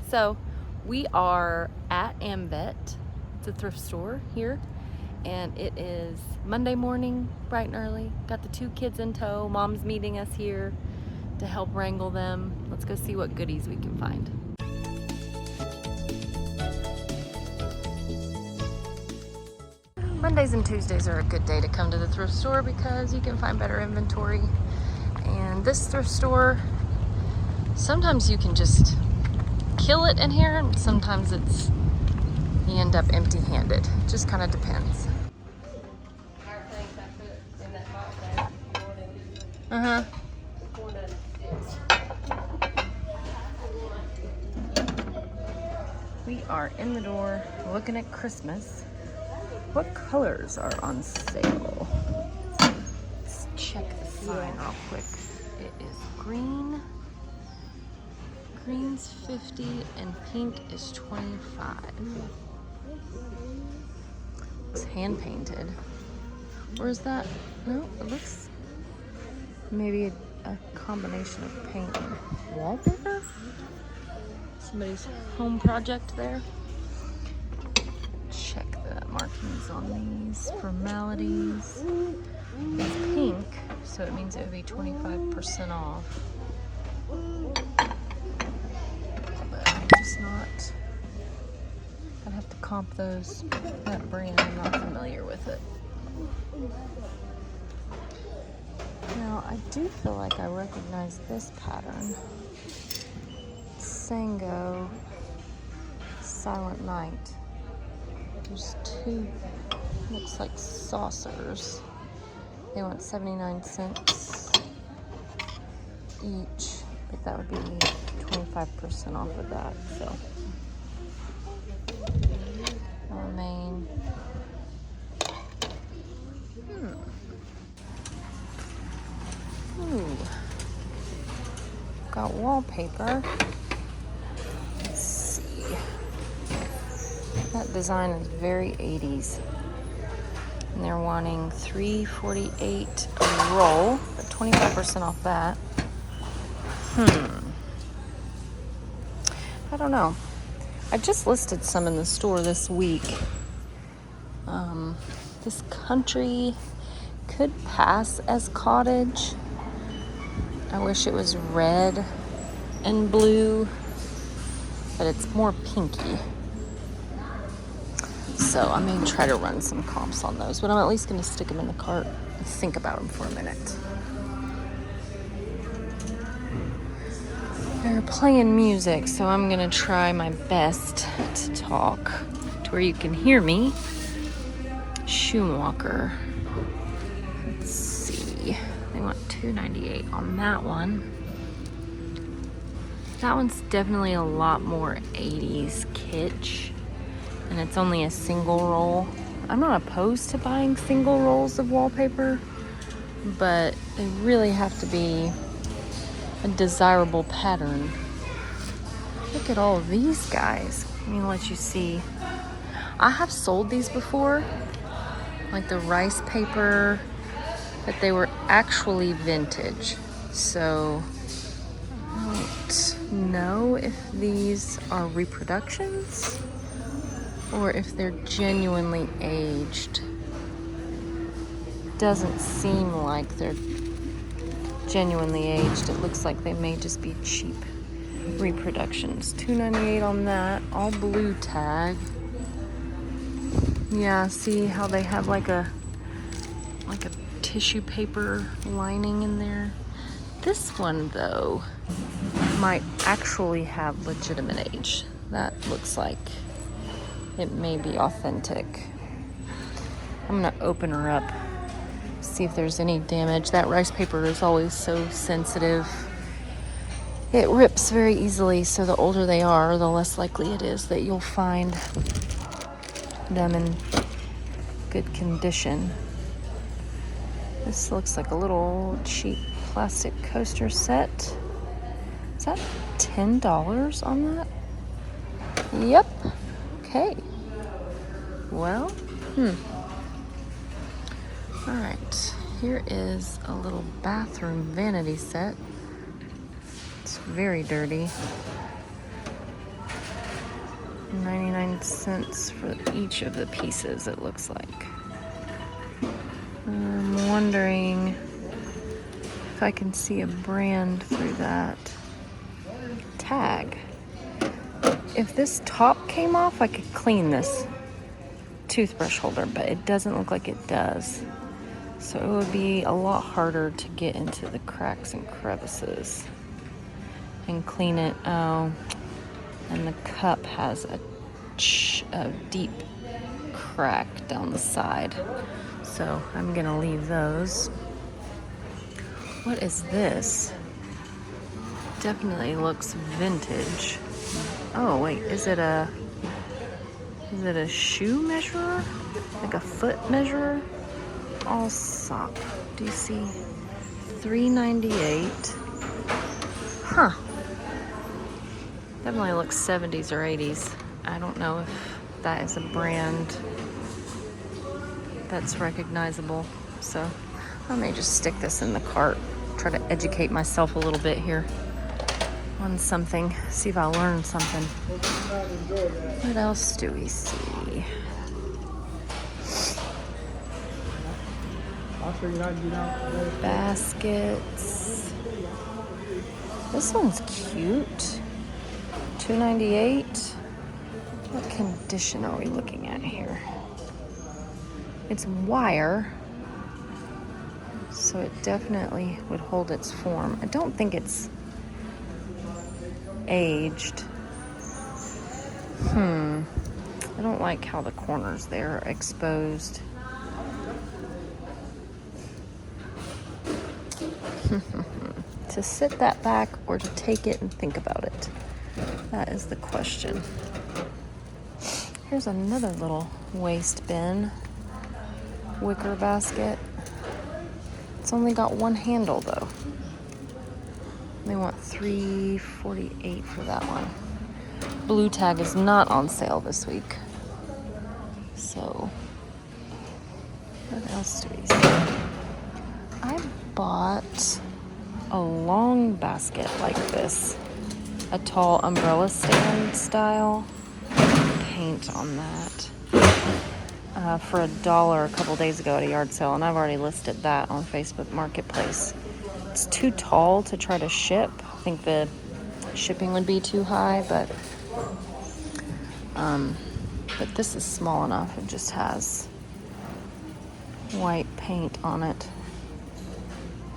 So we are at Ambet. It's a thrift store here, and it is Monday morning, bright and early. Got the 2 kids in tow. Mom's meeting us here to help wrangle them. Let's go see what goodies we can find. Mondays and Tuesdays are a good day to come to the thrift store because you can find better inventory. And this thrift store, sometimes you can just kill it in here, and sometimes you end up empty-handed. Just kind of depends. We are in the door looking at Christmas. What colors are on sale? Let's check the sign real quick. It is green. Green's 50 and pink is 25. It's hand painted. Or is that? No, it looks maybe a combination of paint and wallpaper. Somebody's home project there. Check the markings on these formalities. It's pink, so it means it would be 25% off. But I'm just not. I'd have to comp that brand. I'm not familiar with it. Now, I do feel like I recognize this pattern. Sango Silent Night. There's 2, looks like saucers. They want 79 cents each, but that would be 25% off of that, so. Main. Ooh. Got wallpaper. Let's see. That design is very 80s. And they're wanting $3.48 a roll, but 25% off that. I don't know. I just listed some in the store this week. This country could pass as cottage. I wish it was red and blue, but it's more pinky. So I may try to run some comps on those, but I'm at least going to stick them in the cart and think about them for a minute. They're playing music, so I'm going to try my best to talk to where you can hear me. Shoemaker. Let's see. They want $2.98 on that one. That one's definitely a lot more 80s kitsch. And it's only a single roll. I'm not opposed to buying single rolls of wallpaper, but they really have to be a desirable pattern. Look at all of these guys. Let me let you see. I have sold these before, like the rice paper, but they were actually vintage. So I don't know if these are reproductions or if they're genuinely aged. Doesn't seem like they're genuinely aged. It looks like they may just be cheap reproductions. $2.98 on that, all blue tag. Yeah, see how they have like a tissue paper lining in there? This one though might actually have legitimate age. That looks like it may be authentic. I'm gonna open her up, see if there's any damage. That rice paper is always so sensitive. It rips very easily, so the older they are, the less likely it is that you'll find them in good condition. This looks like a little cheap plastic coaster set. Is that $10 on that? Yep. Okay. Well, all right. Here is a little bathroom vanity set. It's very dirty. 99 cents for each of the pieces, it looks like. I'm wondering if I can see a brand through that tag. If this top came off, I could clean this toothbrush holder, but it doesn't look like it does. So it would be a lot harder to get into the cracks and crevices and clean it. Oh, and the cup has a deep crack down the side. So I'm gonna leave those. What is this? Definitely looks vintage. Oh wait, is it a shoe measurer? Like a foot measurer? All sop. Do you see? $3.98. Huh. Definitely looks 70s or 80s. I don't know if that is a brand that's recognizable. So I may just stick this in the cart. Try to educate myself a little bit here on something. See if I learn something. What else do we see? Baskets. This one's cute. $2.98. What condition are we looking at here? It's wire, so it definitely would hold its form. I don't think it's aged. I don't like how the corners there are exposed. To sit that back or to take it and think about it? That is the question. Here's another little waste bin. Wicker basket. It's only got one handle though. They want $3.48 for that one. Blue tag is not on sale this week. So, what else do we see? I bought a long basket like this. A tall umbrella stand style. Paint on that. For $1 a couple days ago at a yard sale, and I've already listed that on Facebook Marketplace. It's too tall to try to ship. I think the shipping would be too high, but this is small enough. It just has white paint on it.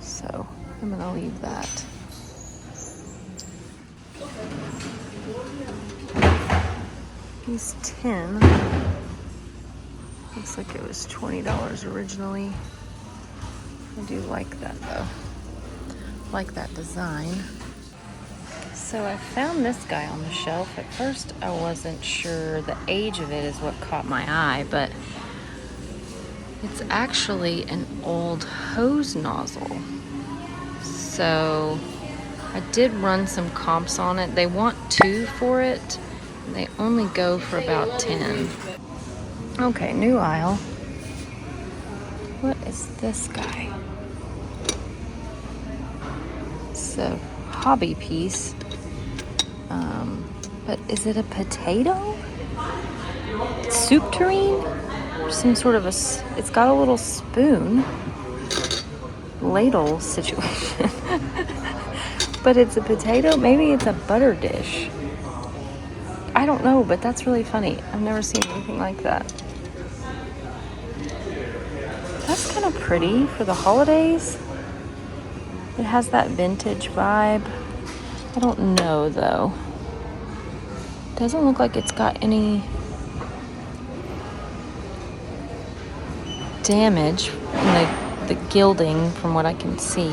So I'm gonna leave that. These 10. Looks like it was $20 originally. I do like that though. Like that design. So I found this guy on the shelf. At first I wasn't sure. The age of it is what caught my eye, but it's actually an old hose nozzle. So I did run some comps on it. They want 2 for it. And they only go for about 10. Okay, new aisle. What is this guy? It's a hobby piece. But is it a potato? Soup tureen? Some sort of it's got a little spoon. Ladle situation. But it's a potato? Maybe it's a butter dish. I don't know, but that's really funny. I've never seen anything like that. That's kind of pretty for the holidays. It has that vintage vibe. I don't know though. Doesn't look like it's got any damage in the gilding from what I can see.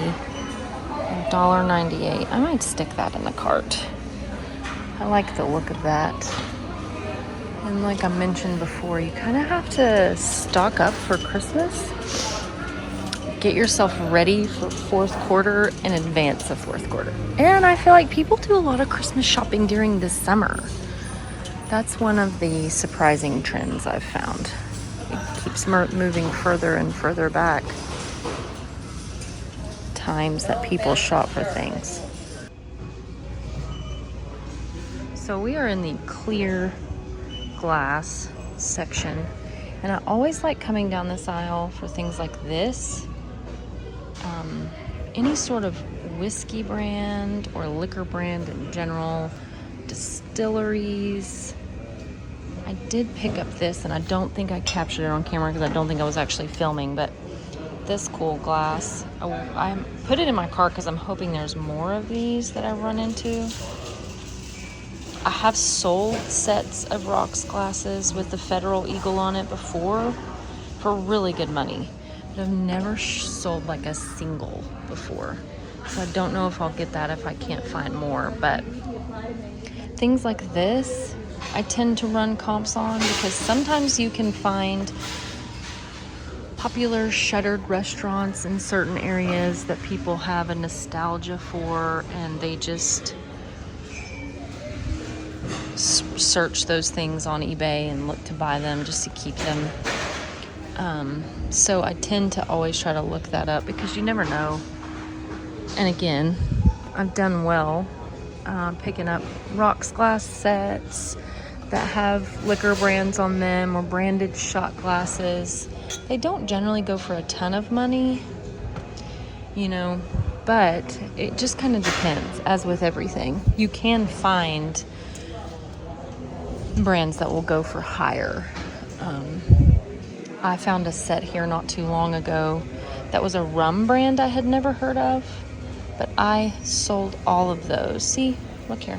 $1.98. I might stick that in the cart. I like the look of that. And like I mentioned before, you kind of have to stock up for Christmas. Get yourself ready for fourth quarter in advance of fourth quarter. And I feel like people do a lot of Christmas shopping during the summer. That's one of the surprising trends I've found. It keeps moving further and further back. Times that people shop for things. So we are in the clear glass section. And I always like coming down this aisle for things like this. Any sort of whiskey brand or liquor brand in general, distilleries. I did pick up this, and I don't think I captured it on camera because I don't think I was actually filming, but this cool glass. I put it in my cart because I'm hoping there's more of these that I run into. I have sold sets of rocks glasses with the Federal Eagle on it before for really good money. But I've never sold like a single before. So I don't know if I'll get that if I can't find more. But things like this, I tend to run comps on because sometimes you can find popular shuttered restaurants in certain areas that people have a nostalgia for, and they just search those things on eBay and look to buy them just to keep them. So I tend to always try to look that up because you never know. And again, I've done well picking up rocks glass sets that have liquor brands on them or branded shot glasses. They don't generally go for a ton of money, but it just kind of depends, as with everything. You can find brands that will go for higher. I found a set here not too long ago that was a rum brand I had never heard of, but I sold all of those. See, look here.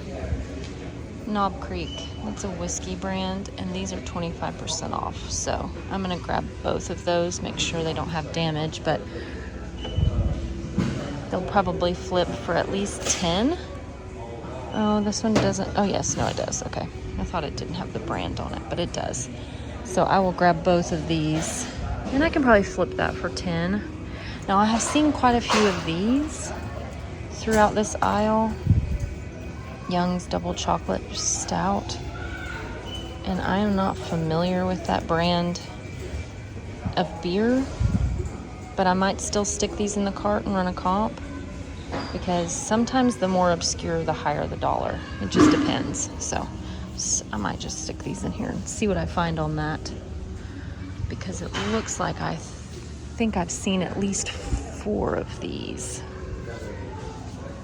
Knob Creek. That's a whiskey brand, and these are 25% off. So I'm going to grab both of those, make sure they don't have damage, but they'll probably flip for at least 10. Oh, this one doesn't. Oh, yes. No, it does. Okay. I thought it didn't have the brand on it, but it does. So I will grab both of these, and I can probably flip that for 10. Now, I have seen quite a few of these throughout this aisle. Young's Double Chocolate Stout. And I am not familiar with that brand of beer, but I might still stick these in the cart and run a comp, because sometimes the more obscure, the higher the dollar. It just depends. So I might just stick these in here and see what I find on that, because it looks like I think I've seen at least 4 of these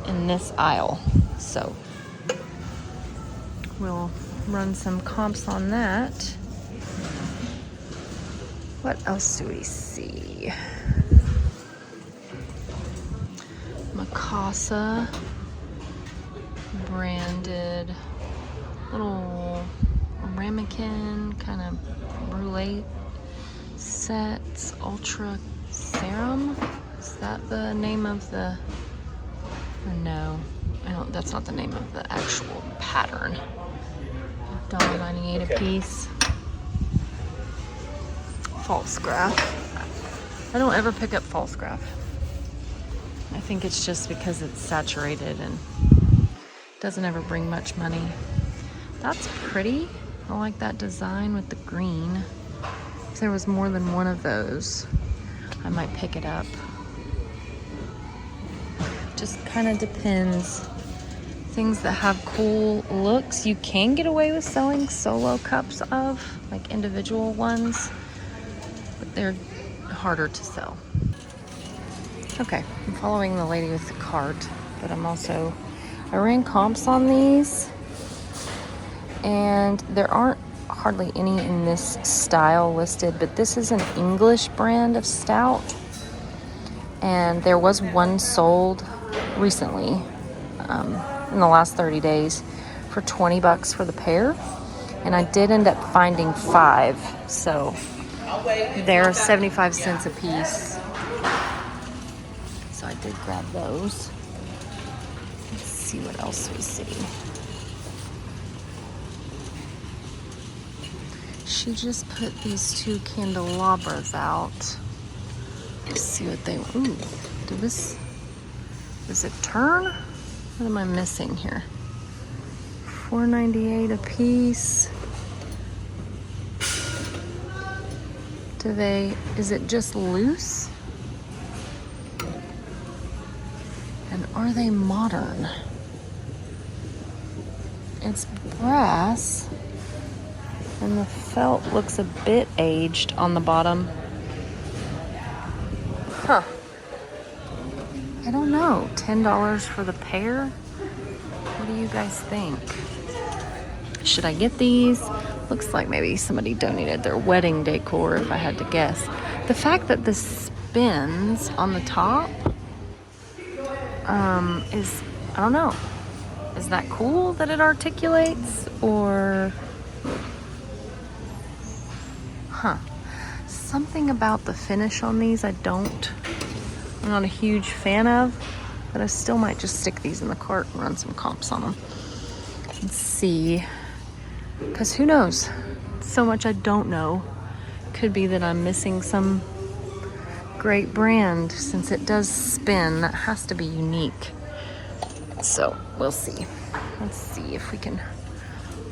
in this aisle. So we'll run some comps on that. What else do we see? Mikasa branded little ramekin kind of brulee sets. Ultra Serum, is that the name of the, or no, I don't, that's not the name of the actual pattern. $1.98 a piece. False graph. I don't ever pick up false graph. I think it's just because it's saturated and doesn't ever bring much money. That's pretty. I like that design with the green. If there was more than one of those, I might pick it up. Just kind of depends. Things that have cool looks, you can get away with selling solo cups of, like individual ones, but they're harder to sell. Okay, I'm following the lady with the cart, but I ran comps on these, and there aren't hardly any in this style listed, but this is an English brand of stout, and there was one sold recently, in the last 30 days for $20 for the pair, and I did end up finding 5, so they're 75 cents a piece. So I did grab those. Let's see what else we see. She just put these 2 candelabras out. Let's see what they, ooh, does it turn? What am I missing here? $4.98 a piece. Is it just loose? And are they modern? It's brass. And the felt looks a bit aged on the bottom. Huh. I don't know. $10 for the pair? What do you guys think? Should I get these? Looks like maybe somebody donated their wedding decor, if I had to guess. The fact that this spins on the top is, I don't know. Is that cool that it articulates? Or, something about the finish on these I'm not a huge fan of, but I still might just stick these in the cart and run some comps on them and see, because who knows, so much I don't know. Could be that I'm missing some great brand. Since it does spin, that has to be unique, so we'll see. Let's see if we can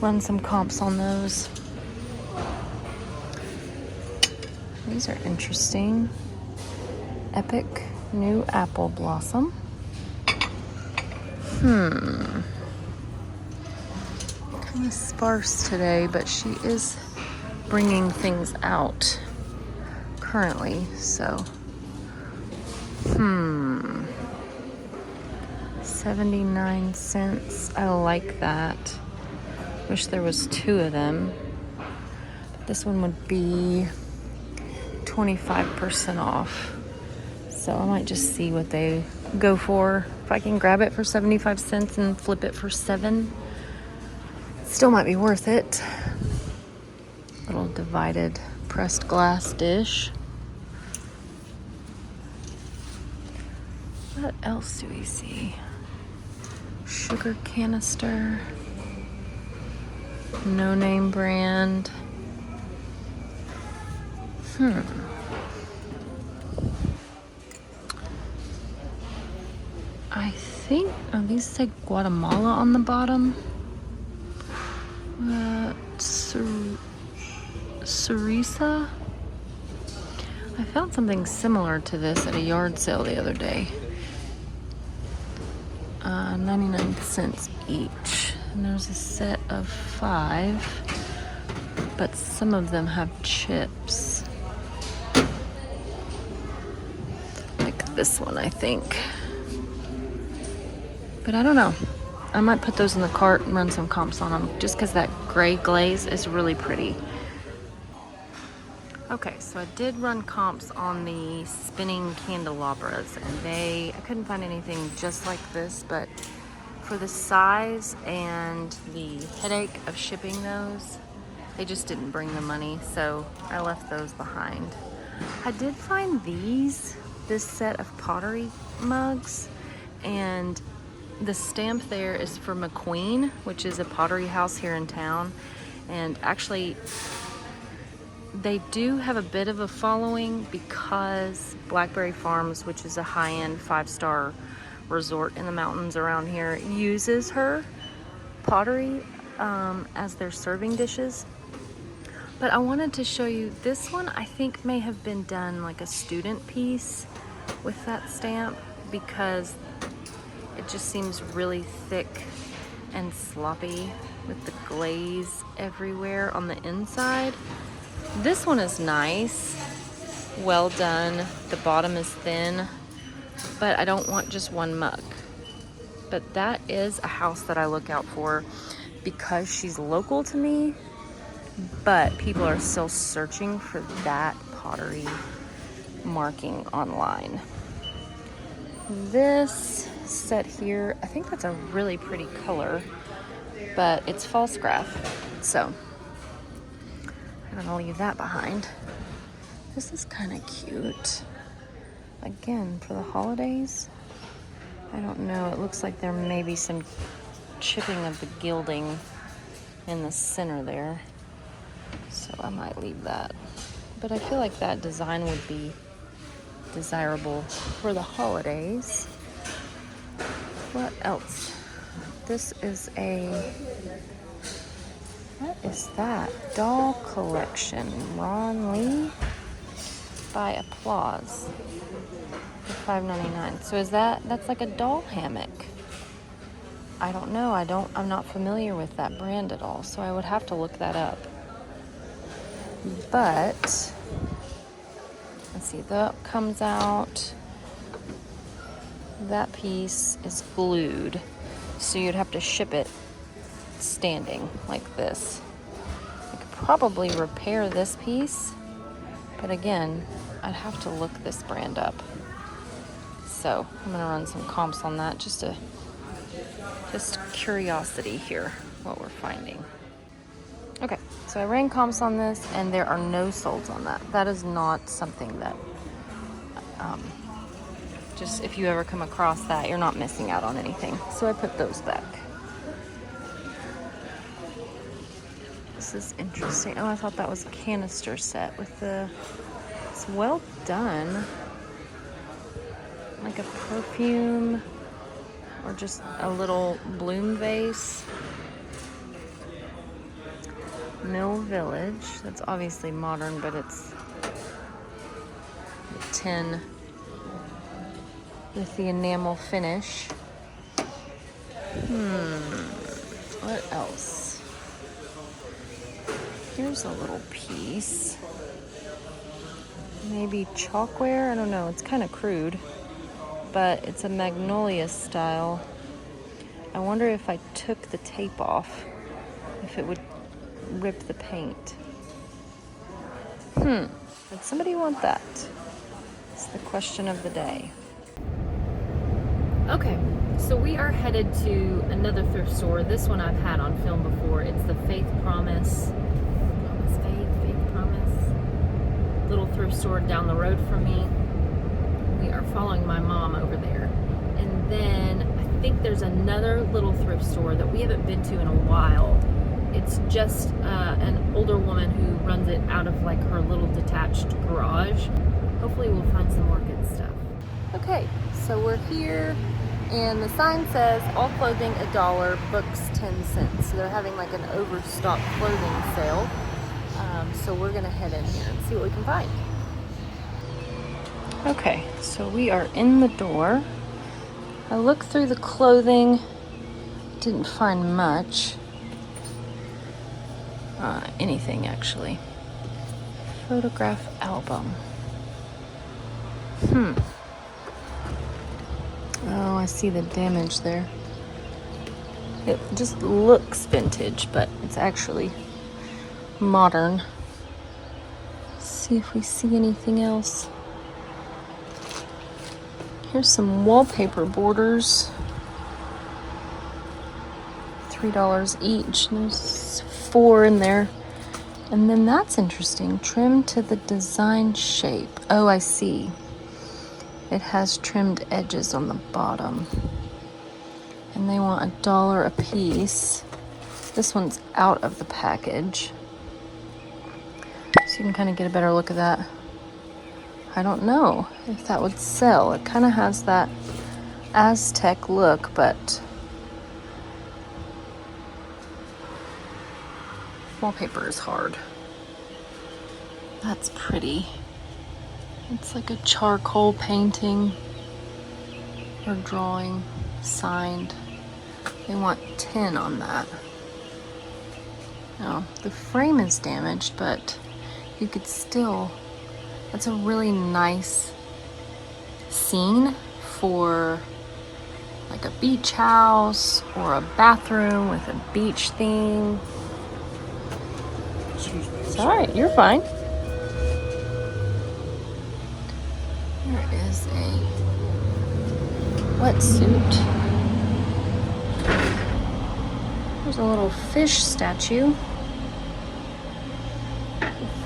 run some comps on those. These are interesting. Epic New Apple Blossom. Kind of sparse today, but she is bringing things out currently, so 79 cents. I like that. Wish there was 2 of them. This one would be 25% off. So I might just see what they go for. If I can grab it for 75 cents and flip it for 7, still might be worth it. Little divided pressed glass dish. What else do we see? Sugar canister. No name brand. I think, these say Guatemala on the bottom. Cerisa. I found something similar to this at a yard sale the other day. 99 cents each. And there's a set of 5, but some of them have chips. Like this one, I think. But I don't know. I might put those in the cart and run some comps on them, just because that gray glaze is really pretty. Okay, so I did run comps on the spinning candelabras, and I couldn't find anything just like this, but for the size and the headache of shipping those, they just didn't bring the money, so I left those behind. I did find this set of pottery mugs, and the stamp there is for McQueen, which is a pottery house here in town. And actually, they do have a bit of a following because Blackberry Farms, which is a high-end 5-star resort in the mountains around here, uses her pottery as their serving dishes. But I wanted to show you this one. I think may have been done like a student piece with that stamp, because it just seems really thick and sloppy with the glaze everywhere on the inside. This one is nice, well done. The bottom is thin, but I don't want just one mug. But that is a house that I look out for because she's local to me, but people are still searching for that pottery marking online. This set here, I think that's a really pretty color, but it's false graph, so I'm gonna leave that behind. This is kind of cute. Again, for the holidays. I don't know, it looks like there may be some chipping of the gilding in the center there, so I might leave that. But I feel like that design would be desirable for the holidays. What else? This is what is that? Doll collection. Ron Lee by Applause for $5.99. So that's like a doll hammock. I don't know. I'm not familiar with that brand at all, so I would have to look that up. But let's see, that comes out. That piece is glued, so you'd have to ship it standing like this. I could probably repair this piece, but again, I'd have to look this brand up. So I'm gonna run some comps on that, just curiosity here, what we're finding. Okay, so I ran comps on this, and there are no solds on that. That is not something that, just if you ever come across that, you're not missing out on anything. So I put those back. This is interesting. Oh, I thought that was a canister set with the, it's well done. Like a perfume or just a little bloom vase. Mill Village. That's obviously modern, but it's the tin with the enamel finish. What else? Here's a little piece. Maybe chalkware? I don't know. It's kind of crude, but it's a magnolia style. I wonder if I took the tape off, if it would rip the paint. Did somebody want that? It's the question of the day. Okay, so we are headed to another thrift store. This one I've had on film before. It's the Faith Promise. Faith Promise. Little thrift store down the road from me. We are following my mom over there. And then I think there's another little thrift store that we haven't been to in a while. It's just an older woman who runs it out of like her little detached garage. Hopefully we'll find some more good stuff. Okay, so we're here and the sign says all clothing $1, books 10 cents. So they're having like an overstock clothing sale. So we're gonna head in here and see what we can find. Okay, so we are in the door. I looked through the clothing, didn't find much. Anything actually. Photograph album. Oh, I see the damage there. It just looks vintage, but it's actually modern. Let's see if we see anything else. Here's some wallpaper borders. $3 each. And there's 4 in there. And then that's interesting. Trim to the design shape. Oh, I see. It has trimmed edges on the bottom. And they want $1 a piece. This one's out of the package. So you can kind of get a better look at that. I don't know if that would sell. It kind of has that Aztec look, but wallpaper is hard. That's pretty. It's like a charcoal painting or drawing, signed. They want 10 on that. Now, the frame is damaged, but you could still, that's a really nice scene for like a beach house or a bathroom with a beach theme. It's all right, you're fine. There is a wetsuit. There's a little fish statue.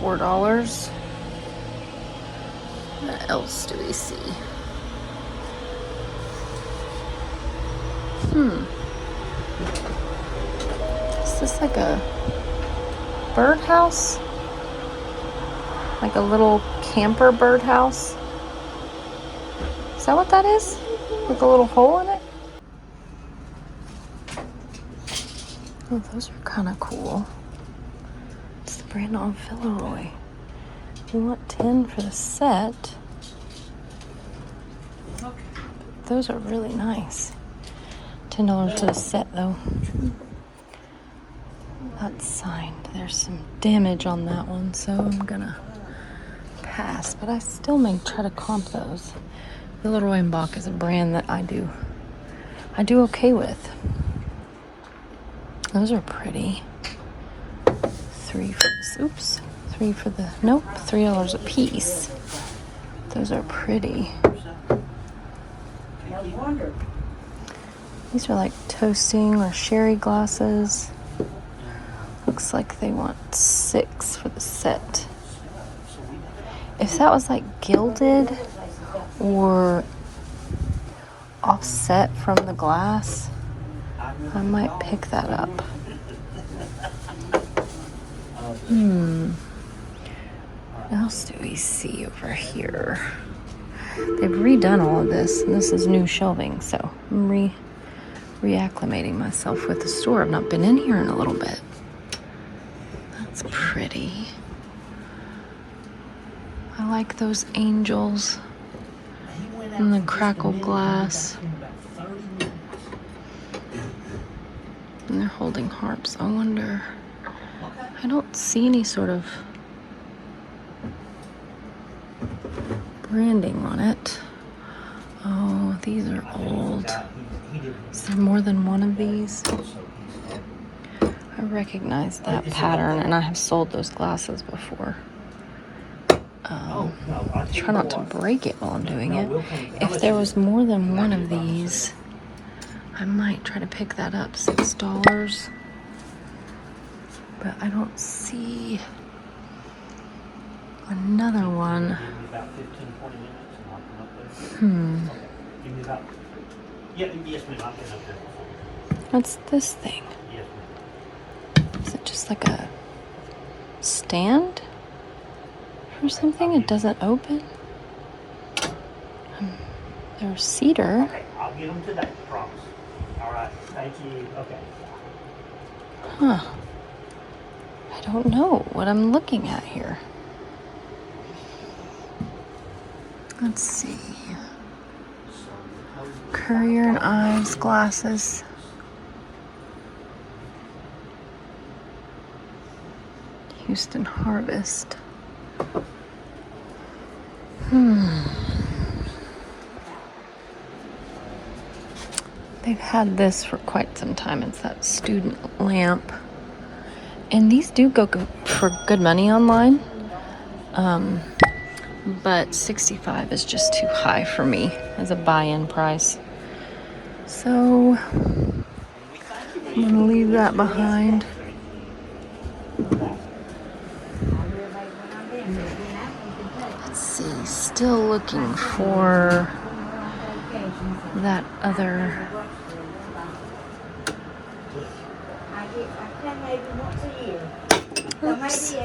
$4. What else do we see? Is this like a birdhouse? Like a little camper birdhouse? Is that what that is? With a little hole in it? Oh, those are kind of cool. It's the brand on Villeroy. You want 10 for the set. Those are really nice. $10 for the set though. That's signed. There's some damage on that one, so I'm gonna pass. But I still may try to comp those. Embark is a brand that I do okay with. Those are pretty. $3 a piece. Those are pretty. These are like toasting or sherry glasses. Looks like they want 6 for the set. If that was like gilded or offset from the glass, I might pick that up. What else do we see over here? They've redone all of this, and this is new shelving, so I'm reacclimating myself with the store. I've not been in here in a little bit. That's pretty. I like those angels and the crackle glass. And they're holding harps. I wonder, I don't see any sort of branding on it. Oh, these are old. Is there more than one of these? I recognize that pattern, and I have sold those glasses before. Try not to break it while I'm doing it. If there was more than one of these, I might try to pick that up. $6. But I don't see another one. What's this thing? Is it just like a stand or something? It doesn't open? There's cedar. Okay, I'll get them today, promise. All right, thank you. Okay. Huh. I don't know what I'm looking at here. Let's see. Courier and Ives glasses. Houston Harvest. They've had this for quite some time. It's that student lamp. And these do go for good money online. But $65 is just too high for me as a buy-in price. So I'm gonna leave that behind. Let's see, still looking for that other. Oops.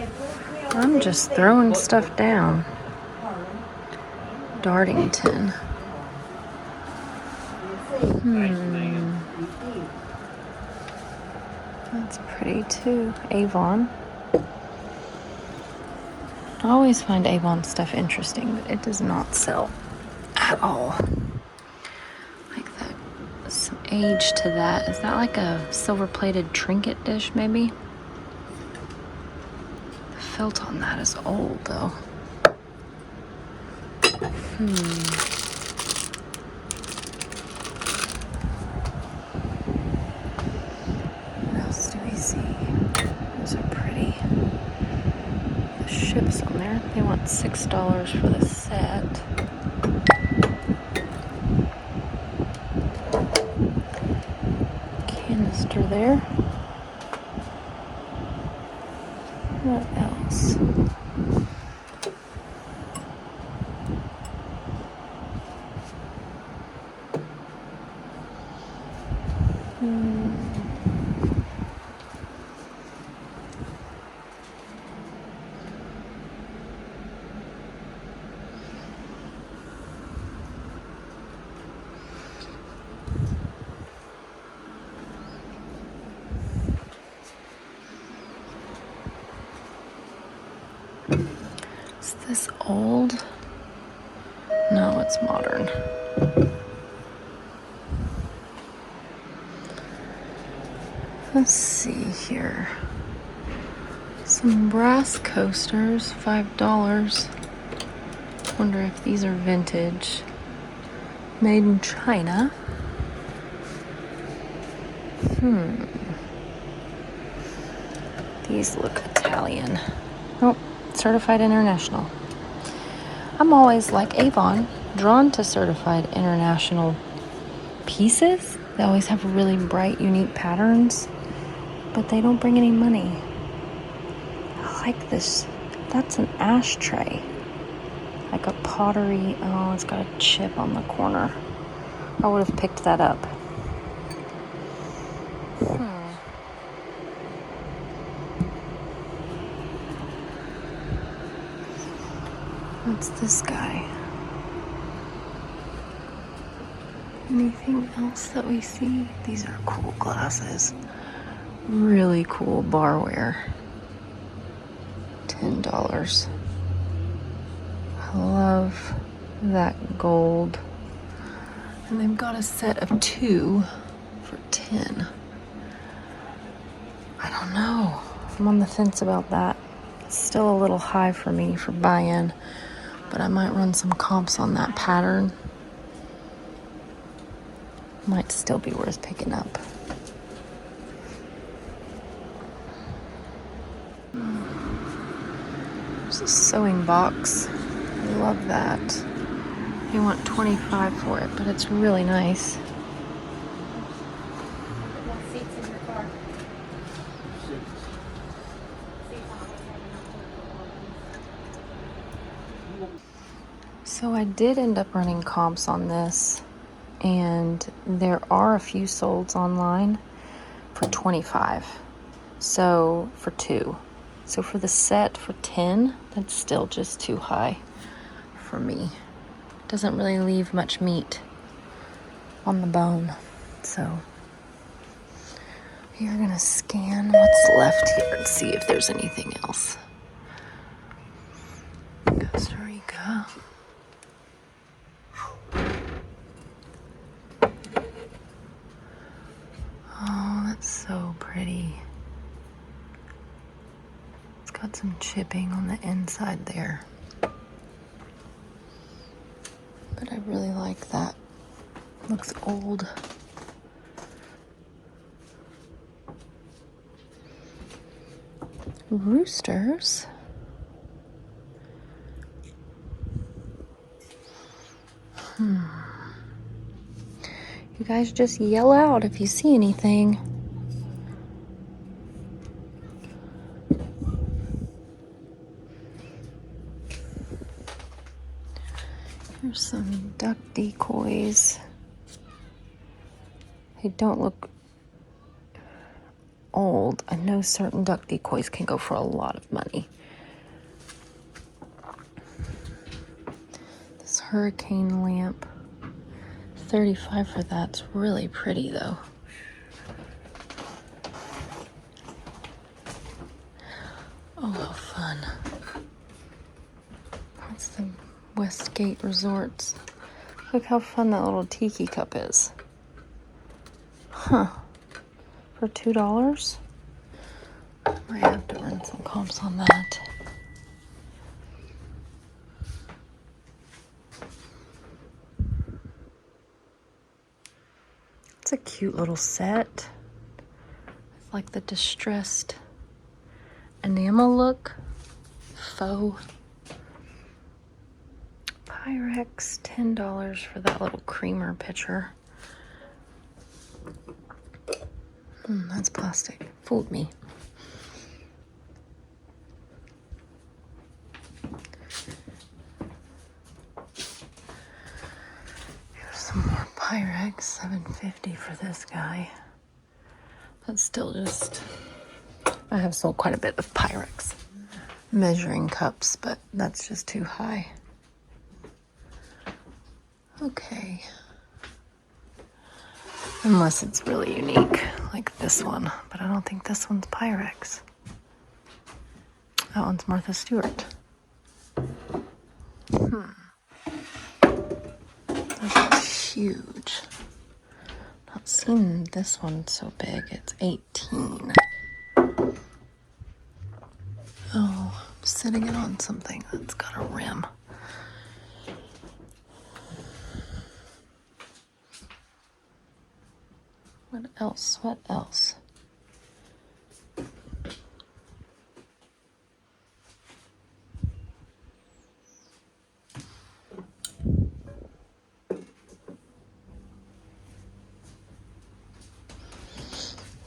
I'm just throwing stuff down. Dartington. That's pretty too. Avon. I always find Avon stuff interesting, but it does not sell at all. Like that, some age to that. Is that like a silver-plated trinket dish, maybe? The felt on that is old, though. What else do we see? Those are pretty. The ships on there. They want $6 for the set. Canister there. What else? Is this old? No, it's modern. Let's see here. Some brass coasters, $5. Wonder if these are vintage. Made in China. These look Italian. Oh, certified international. I'm always like Avon, drawn to certified international pieces. They always have really bright, unique patterns, but they don't bring any money. I like this. That's an ashtray. Like a pottery. Oh, it's got a chip on the corner. I would have picked that up. What's this guy? Anything else that we see? These are cool glasses. Really cool barware. $10. I love that gold. And they've got a set of 2 for $10. I don't know. I'm on the fence about that. It's still a little high for me for buy-in, but I might run some comps on that pattern. Might still be worth picking up. There's a sewing box. I love that. You want $25 for it, but it's really nice. So I did end up running comps on this, and there are a few solds online for $25. So for 2. So for the set for $10, that's still just too high for me. Doesn't really leave much meat on the bone. So you're gonna scan what's left here and see if there's anything else. Costa Rica. Oh, that's so pretty. It's got some chipping on the inside there. But I really like that. Looks old. Roosters. You guys just yell out if you see anything. Here's some duck decoys. They don't look old. I know certain duck decoys can go for a lot of money. This hurricane lamp, $35 for that's really pretty though. Oh, how fun. That's the Westgate Resorts. Look how fun that little tiki cup is. Huh. For $2? I have to run some comps on that. It's a cute little set. It's like the distressed enamel look. Faux. Pyrex, $10 for that little creamer pitcher. That's plastic. Fooled me. Here's some more Pyrex, $7.50 for this guy. That's still just... I have sold quite a bit of Pyrex measuring cups, but that's just too high. Okay. Unless it's really unique, like this one. But I don't think this one's Pyrex. That one's Martha Stewart. That's huge. Not seen this one so big. It's 18. Oh, I'm sitting it on something that's got a rim. What else? What else?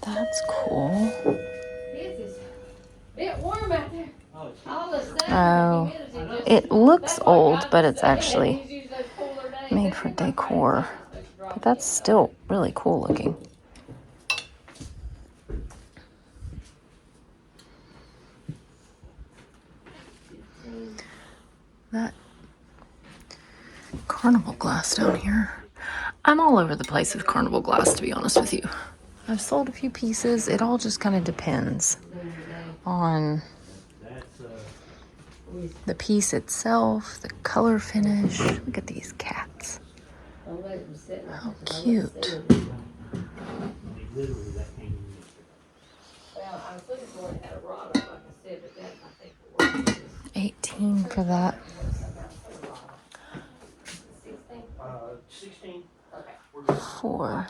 That's cool. It's a bit warm out there. Oh, it's All of a sudden, Oh, the humidity just- it looks that's what old, God but was it's saying. actually He's used those cooler days. made That's for what my decor. friend said it's supposed to drop But that's in. still really cool looking. That carnival glass down here. I'm all over the place with carnival glass, to be honest with you. I've sold a few pieces. It all just kind of depends on the piece itself, the color finish. Look at these cats. How cute. literally that came in yesterday. Well, I was looking for it, had a rod on it, like I said, but that, I think the word is 18 for that. 16. 16. Okay. We're good. 4.